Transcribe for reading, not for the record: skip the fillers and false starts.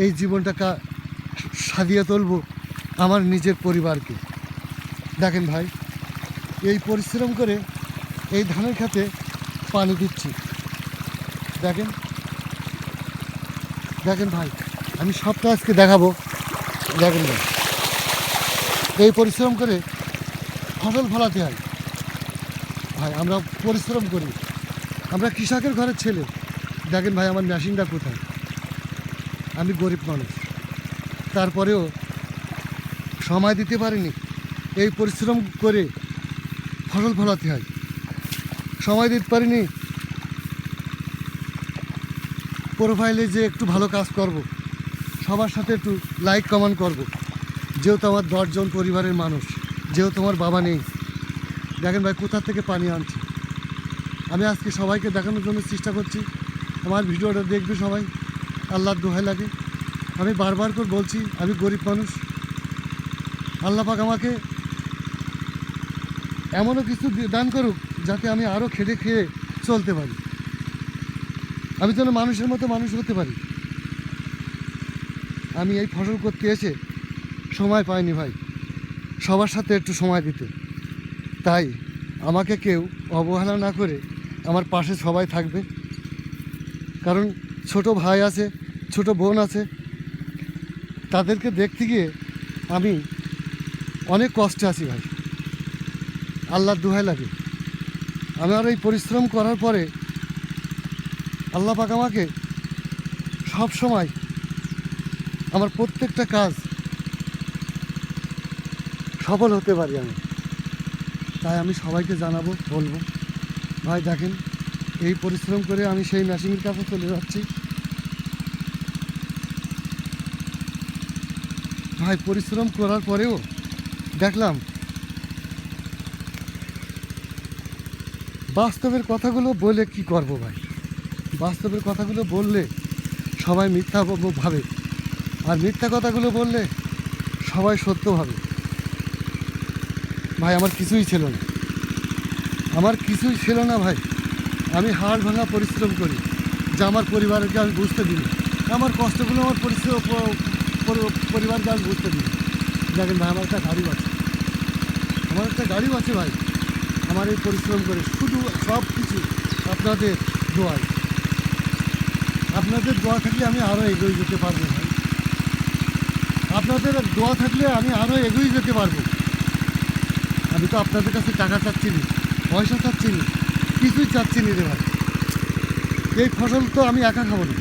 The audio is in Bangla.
এই জীবনটাকে সাজিয়ে তুলব আমার নিজের পরিবারকে। দেখেন ভাই, এই পরিশ্রম করে এই ধানের খেতে পানি দিচ্ছি। দেখেন দেখেন ভাই, আমি সবটা আজকে দেখাবো। দেখেন ভাই, এই পরিশ্রম করে ফসল ফলাতে হয় ভাই। আমরা পরিশ্রম করি, আমরা কৃষকের ঘরের ছেলে। দেখেন ভাই, আমার মেশিনটা কোথায়? আমি গরিব মানুষ, তারপরেও সময় দিতে পারিনি। এই পরিশ্রম করে ফসল ফলাতে হয়, সময় দিতে পারিনি। প্রোফাইলে যে একটু ভালো কাজ করব, সবার সাথে একটু লাইক কমেন্ট করব, যেহেতু আমার 10 জন পরিবারের মানুষ, যেহেতু আমার বাবা নেই। দেখেন ভাই, কোথা থেকে পানি আনছি। আমি আজকে সবাইকে দেখানোর জন্য চেষ্টা করছি। আমার ভিডিওটা দেখবে সবাই, আল্লাহর দোহাই লাগে। আমি বারবার করে বলছি, আমি গরিব মানুষ। আল্লাহ পাক আমাকে এমনও কিছু দান করুক যাতে আমি আরও খেটে খেয়ে চলতে পারি, আমি যেন মানুষের মতো মানুষ হতে পারি। আমি এই ফসল করতে এসে সময় পাইনি ভাই সবার সাথে একটু সময় দিতে। তাই আমাকে কেউ অবহেলা না করে আমার পাশে সবাই থাকবে, কারণ ছোট ভাই আছে, ছোট বোন আছে, তাদেরকে দেখতে গিয়ে আমি অনেক কষ্টে আছি ভাই। আল্লাহর দোহাই লাগে। আমার এই পরিশ্রম করার পরে আল্লাহ পাক আমাকে সব সময় আমার প্রত্যেকটা কাজ সফল হতে পারি আমি। তাই আমি সবাইকে জানাবো, বলবো ভাই দেখেন, এই পরিশ্রম করে আমি সেই মেশিনের কাছে চলে যাচ্ছি। ভাই পরিশ্রম করার পরেও দেখলাম বাস্তবের কথাগুলো বলে কি করব ভাই। বাস্তবের কথাগুলো বললে সবাই মিথ্যা ভাবে, আর মিথ্যা কথাগুলো বললে সবাই সত্য ভাবে। ভাই আমার কিছুই ছিল না, আমার কিছুই ছিল না ভাই। আমি হাড় ভাঙা পরিশ্রম করি, যা আমার পরিবারকে আমি বুঝতে দিই। আমার কষ্টগুলো আমার পরিবারকে আমি বুঝতে দিই। দেখেন ভাই, আমার একটা গাড়িও আছে, আমার একটা গাড়িও আছে ভাই। আমার এই পরিশ্রম করে শুধু সব কিছু আপনাদের দোয়ায়, আপনাদের দোয়া থাকলে আমি আরও এগিয়ে যেতে পারবো ভাই। আপনাদের দোয়া থাকলে আমি আরও এগিয়ে যেতে পারবো। আমি তো আপনাদের কাছে টাকা চাচ্ছি না, পয়সা চাচ্ছি না, কিছুই চাচ্ছি না রে ভাই। এই ফসল তো আমি একা খাবো না,